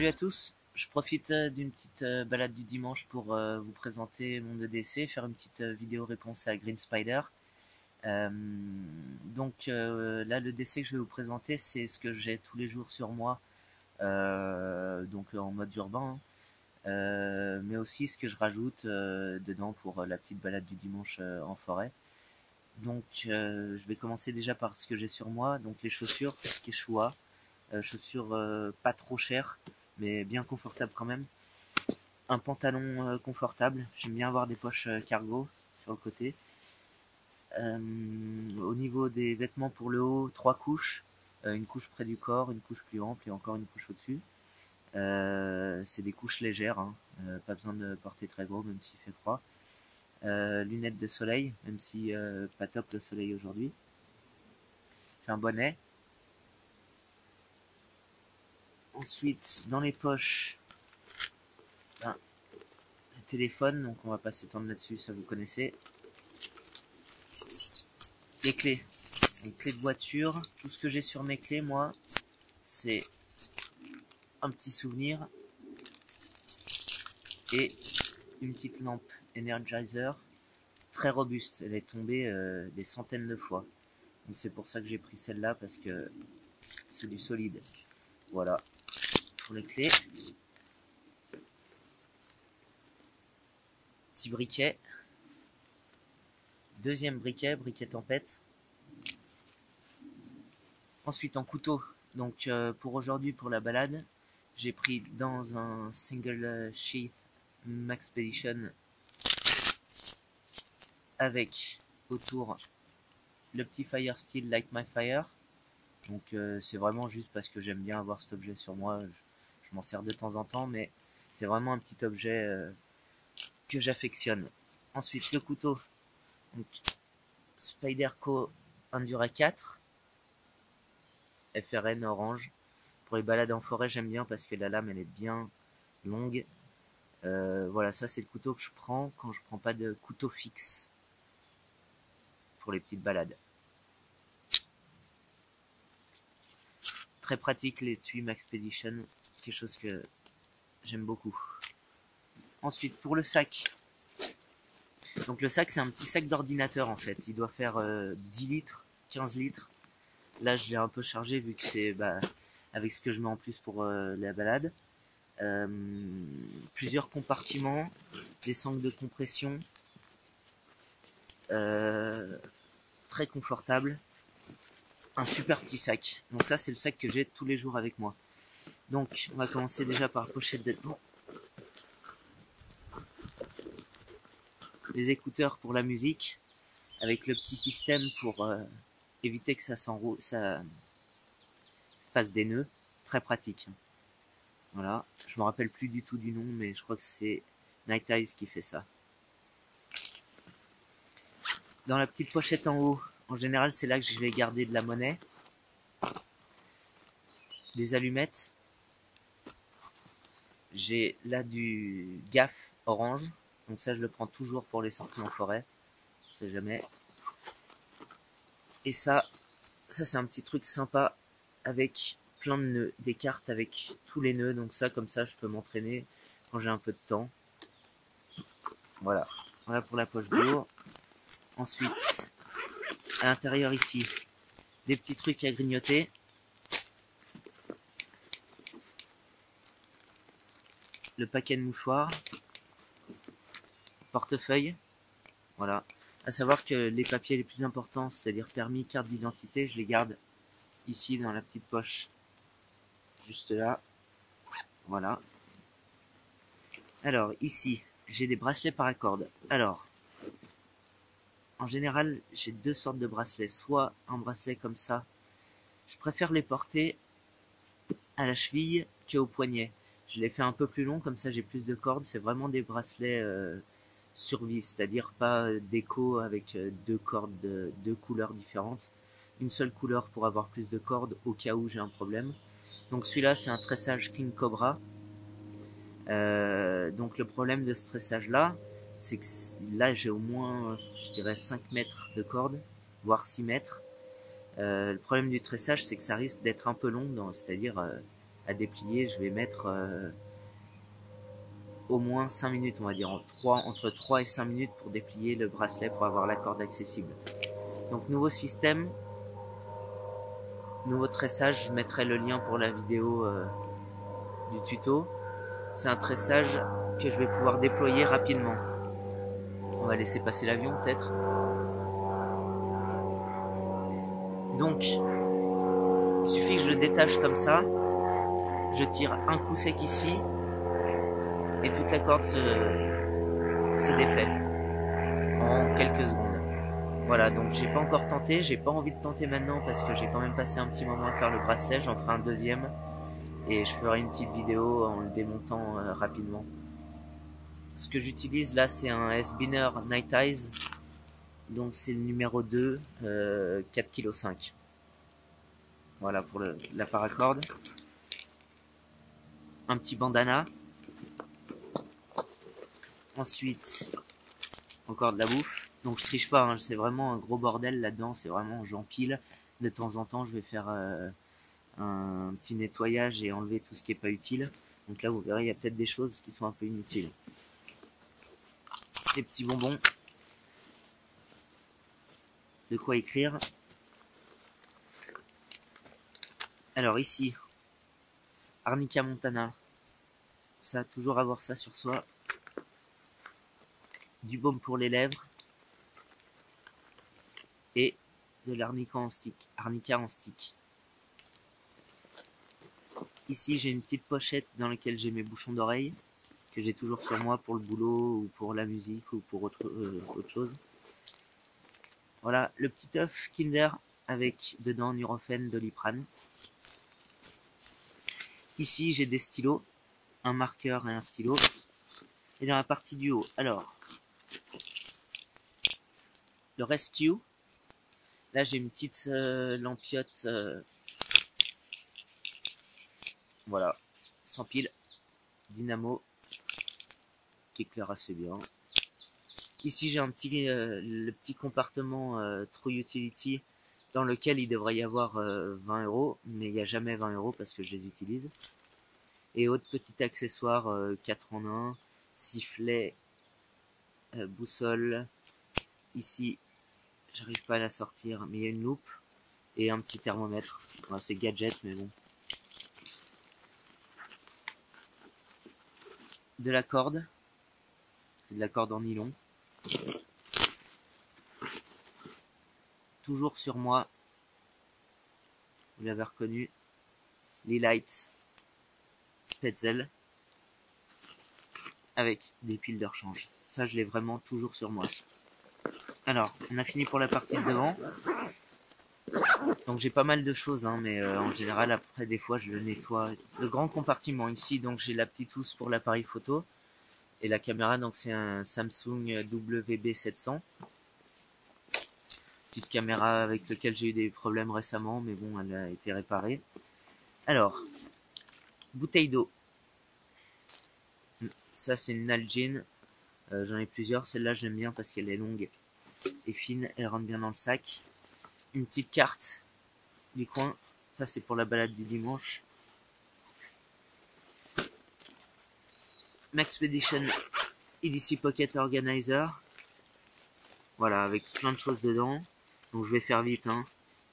Salut à tous, je profite d'une petite balade du dimanche pour vous présenter mon EDC, faire une petite vidéo réponse à Green Spider. Là, le DC que je vais vous présenter, c'est ce que j'ai tous les jours sur moi, donc en mode urbain, mais aussi ce que je rajoute dedans pour la petite balade du dimanche en forêt. Je vais commencer déjà par ce que j'ai sur moi, donc les chaussures Quechua. Chaussures pas trop chères, mais bien confortables quand même. Un pantalon confortable. J'aime bien avoir des poches cargo sur le côté. Au niveau des vêtements pour le haut, 3 couches. Une couche près du corps, une couche plus ample et encore une couche au-dessus. C'est des couches légères, hein. Pas besoin de porter très gros même s'il fait froid. Lunettes de soleil, même si pas top le soleil aujourd'hui. J'ai un bonnet. Ensuite, dans les poches, le téléphone, donc on va pas s'étendre là-dessus, ça vous connaissez. Les clés, les clés de voiture. Tout ce que j'ai sur mes clés, moi, c'est un petit souvenir et une petite lampe Energizer très robuste. Elle est tombée des centaines de fois. Donc c'est pour ça que j'ai pris celle-là, parce que c'est du solide. Voilà pour les clés. Petit briquet. Deuxième briquet, briquet tempête. Ensuite en couteau. Donc pour aujourd'hui, pour la balade, j'ai pris dans un single sheath Maxpedition avec autour le petit Fire Steel Light My Fire. Donc c'est vraiment juste parce que j'aime bien avoir cet objet sur moi. Je m'en sers de temps en temps, mais c'est vraiment un petit objet que j'affectionne. Ensuite le couteau, donc Spyderco Endura 4 FRN orange. Pour les balades en forêt, j'aime bien parce que la lame elle est bien longue. Voilà, ça c'est le couteau que je prends quand je prends pas de couteau fixe pour les petites balades. Très pratique l'étui Maxpedition, quelque chose que j'aime beaucoup. Ensuite pour le sac, donc le sac c'est un petit sac d'ordinateur en fait, il doit faire 10 litres, 15 litres. Là je l'ai un peu chargé vu que c'est avec ce que je mets en plus pour la balade. Plusieurs compartiments, des sangles de compression, très confortable, un super petit sac. Donc ça c'est le sac que j'ai tous les jours avec moi. Donc on va commencer déjà par la pochette de devant. Les écouteurs pour la musique, avec le petit système pour éviter que ça fasse des nœuds. Très pratique. Voilà, je me rappelle plus du tout du nom, mais je crois que c'est Night Eyes qui fait ça. Dans la petite pochette en haut, en général c'est là que je vais garder de la monnaie, des allumettes. J'ai là du gaff orange, donc ça je le prends toujours pour les sorties en forêt, je sais jamais. Et ça c'est un petit truc sympa avec plein de nœuds, des cartes avec tous les nœuds, donc ça comme ça je peux m'entraîner quand j'ai un peu de temps. Voilà, voilà pour la poche du haut. Ensuite, à l'intérieur ici, des petits trucs à grignoter. Le paquet de mouchoirs, portefeuille, voilà. À savoir que les papiers les plus importants, c'est-à-dire permis, carte d'identité, je les garde ici dans la petite poche, juste là, voilà. Alors ici, j'ai des bracelets paracorde. Alors, en général, j'ai deux sortes de bracelets. Soit un bracelet comme ça, je préfère les porter à la cheville qu'au poignet. Je les fais un peu plus long, comme ça j'ai plus de cordes. C'est vraiment des bracelets survie, c'est-à-dire pas déco avec deux cordes de deux couleurs différentes. Une seule couleur pour avoir plus de cordes au cas où j'ai un problème. Donc celui-là c'est un tressage King Cobra. Donc le problème de ce tressage là, c'est que là j'ai au moins, je dirais 5 mètres de corde, voire 6 mètres. Le problème du tressage c'est que ça risque d'être un peu long, c'est-à-dire à déplier, je vais mettre au moins 5 minutes, on va dire, entre 3 et 5 minutes pour déplier le bracelet pour avoir la corde accessible. Donc nouveau système, nouveau tressage, je mettrai le lien pour la vidéo du tuto. C'est un tressage que je vais pouvoir déployer rapidement. On va laisser passer l'avion peut-être. Donc, il suffit que je le détache comme ça, je tire un coup sec ici, et toute la corde se défait en quelques secondes. Voilà, donc j'ai pas encore tenté, j'ai pas envie de tenter maintenant parce que j'ai quand même passé un petit moment à faire le bracelet, j'en ferai un deuxième et je ferai une petite vidéo en le démontant rapidement. Ce que j'utilise là, c'est un S-Binner Night Eyes, donc c'est le numéro 2, 4,5 kg. Voilà pour la paracorde. Un petit bandana. Ensuite, encore de la bouffe. Donc je triche pas, hein, c'est vraiment un gros bordel là-dedans, c'est vraiment j'empile. De temps en temps, je vais faire un petit nettoyage et enlever tout ce qui est pas utile. Donc là, vous verrez, il y a peut-être des choses qui sont un peu inutiles. Des petits bonbons. De quoi écrire. Alors ici, Arnica Montana. Ça, toujours avoir ça sur soi. Du baume pour les lèvres. Et de l'arnica en stick. Arnica en stick. Ici, j'ai une petite pochette dans laquelle j'ai mes bouchons d'oreilles, que j'ai toujours sur moi pour le boulot, ou pour la musique, ou pour autre chose. Voilà, le petit œuf Kinder, avec dedans Nurofen, Doliprane. Ici, j'ai des stylos, un marqueur et un stylo. Et dans la partie du haut, alors, le Rescue. Là, j'ai une petite lampiote, voilà, sans pile, dynamo, qui éclaire assez bien. Ici, j'ai le petit compartiment True Utility dans lequel il devrait y avoir 20 €, mais il n'y a jamais 20 € parce que je les utilise. Et autres petits accessoires 4 en 1, sifflet, boussole. Ici, j'arrive pas à la sortir, mais il y a une loupe et un petit thermomètre. Enfin, c'est gadget, mais bon. De la corde. C'est de la corde en nylon. Toujours sur moi. Vous l'avez reconnu. Lilite Petzl. Avec des piles de rechange. Ça, je l'ai vraiment toujours sur moi. Alors, on a fini pour la partie de devant. Donc j'ai pas mal de choses, hein, mais en général, après, des fois, je le nettoie. Le grand compartiment ici, donc j'ai la petite housse pour l'appareil photo. Et la caméra, donc c'est un Samsung WB700. Petite caméra avec laquelle j'ai eu des problèmes récemment, mais bon, elle a été réparée. Alors, bouteille d'eau. Ça, c'est une Nalgene. J'en ai plusieurs. Celle-là, j'aime bien parce qu'elle est longue et fine. Elle rentre bien dans le sac. Une petite carte du coin. Ça, c'est pour la balade du dimanche. Maxpedition EDC Pocket Organizer. Voilà, avec plein de choses dedans. Donc je vais faire vite, hein.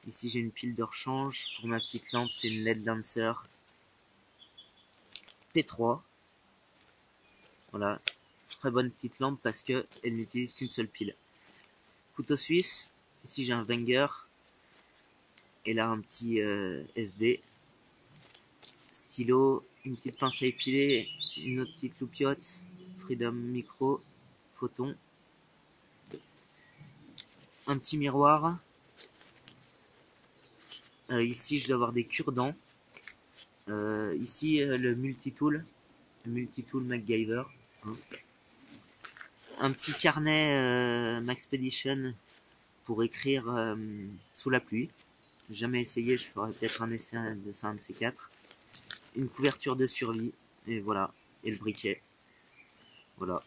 Ici j'ai une pile de rechange. Pour ma petite lampe, c'est une LED Dancer P3. Voilà, très bonne petite lampe parce que elle n'utilise qu'une seule pile. Couteau suisse. Ici j'ai un Wenger. Et là un petit SD. Stylo, une petite pince à épiler, une autre petite loupiote, Freedom Micro, Photon. Un petit miroir. Ici je dois avoir des cure-dents. Ici le multitool MacGyver. Hein. Un petit carnet Maxpedition pour écrire sous la pluie. J'ai jamais essayé, je ferai peut-être un essai de ça, un de ces quatre. Une couverture de survie, et voilà, et le briquet. Voilà,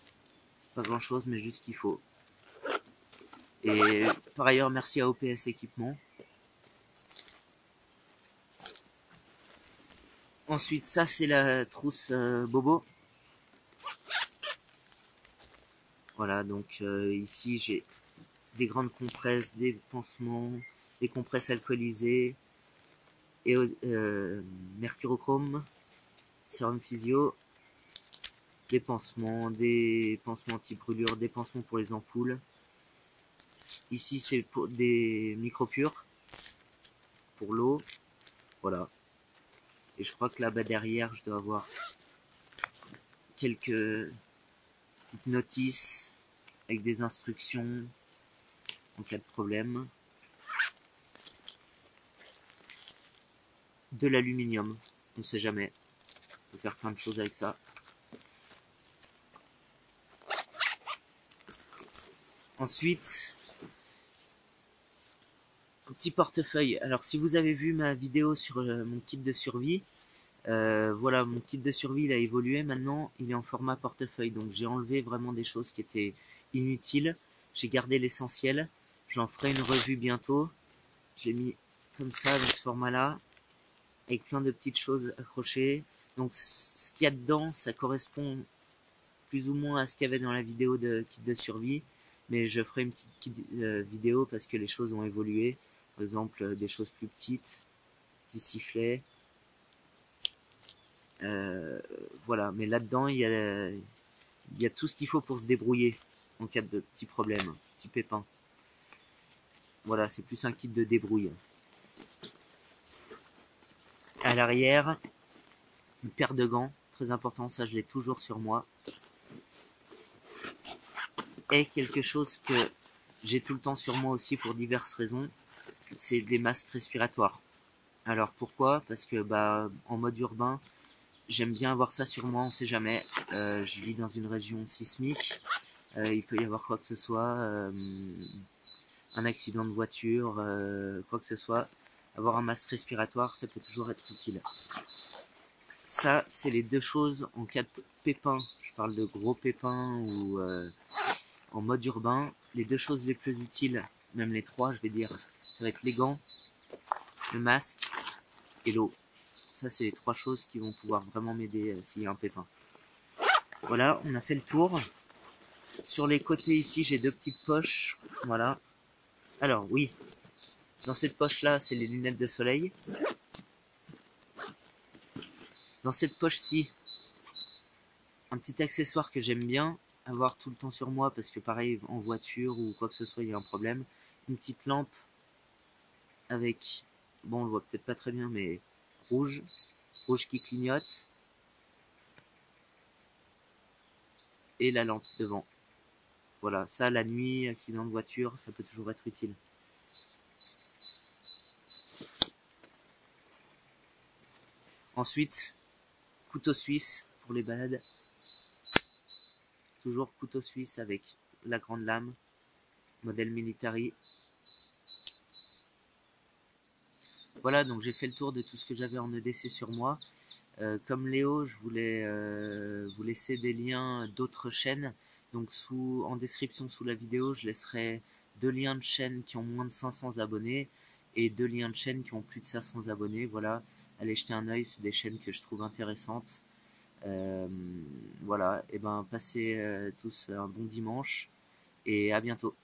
pas grand chose, mais juste ce qu'il faut. Et par ailleurs, merci à OPS Équipement. Ensuite, ça c'est la trousse Bobo. Voilà, donc ici j'ai des grandes compresses, des pansements, des compresses alcoolisées, et mercurochrome, sérum physio, des pansements anti-brûlure, des pansements pour les ampoules. Ici c'est pour des micropures pour l'eau, voilà. Et je crois que là-bas derrière je dois avoir quelques petites notices avec des instructions en cas de problème. De l'aluminium, on sait jamais, on peut faire plein de choses avec ça. Ensuite, un petit portefeuille. Alors si vous avez vu ma vidéo sur mon kit de survie, voilà, mon kit de survie il a évolué maintenant, il est en format portefeuille. Donc j'ai enlevé vraiment des choses qui étaient inutiles, j'ai gardé l'essentiel. J'en ferai une revue bientôt. Je l'ai mis comme ça, dans ce format-là, avec plein de petites choses accrochées. Donc ce qu'il y a dedans, ça correspond plus ou moins à ce qu'il y avait dans la vidéo de kit de survie. Mais je ferai une petite vidéo parce que les choses ont évolué. Par exemple, des choses plus petites, petits sifflets. Voilà, mais là-dedans, il y a tout ce qu'il faut pour se débrouiller en cas de petits problèmes, petits pépins. Voilà, c'est plus un kit de débrouille. À l'arrière, une paire de gants, très important, ça je l'ai toujours sur moi. Et quelque chose que j'ai tout le temps sur moi aussi pour diverses raisons, c'est des masques respiratoires. Alors pourquoi? Parce que en mode urbain, j'aime bien avoir ça sur moi, on sait jamais. Je vis dans une région sismique, il peut y avoir quoi que ce soit, un accident de voiture, quoi que ce soit. Avoir un masque respiratoire, ça peut toujours être utile. Ça, c'est les deux choses en cas de pépin. Je parle de gros pépins ou en mode urbain. Les deux choses les plus utiles, même les trois, je vais dire, ça va être les gants, le masque et l'eau. Ça, c'est les trois choses qui vont pouvoir vraiment m'aider s'il y a un pépin. Voilà, on a fait le tour. Sur les côtés ici, j'ai deux petites poches. Voilà. Alors, oui, dans cette poche-là, c'est les lunettes de soleil. Dans cette poche-ci, un petit accessoire que j'aime bien avoir tout le temps sur moi parce que pareil, en voiture ou quoi que ce soit, il y a un problème. Une petite lampe avec, bon, on le voit peut-être pas très bien, mais rouge qui clignote. Et la lampe devant. Voilà, ça la nuit, accident de voiture, ça peut toujours être utile. Ensuite, couteau suisse pour les balades. Toujours couteau suisse avec la grande lame, modèle Military. Voilà, donc j'ai fait le tour de tout ce que j'avais en EDC sur moi. Comme Léo, je voulais vous laisser des liens d'autres chaînes. Donc en description sous la vidéo, je laisserai 2 liens de chaînes qui ont moins de 500 abonnés et 2 liens de chaînes qui ont plus de 500 abonnés. Voilà, allez jeter un œil, c'est des chaînes que je trouve intéressantes. Voilà, et ben passez tous un bon dimanche et à bientôt.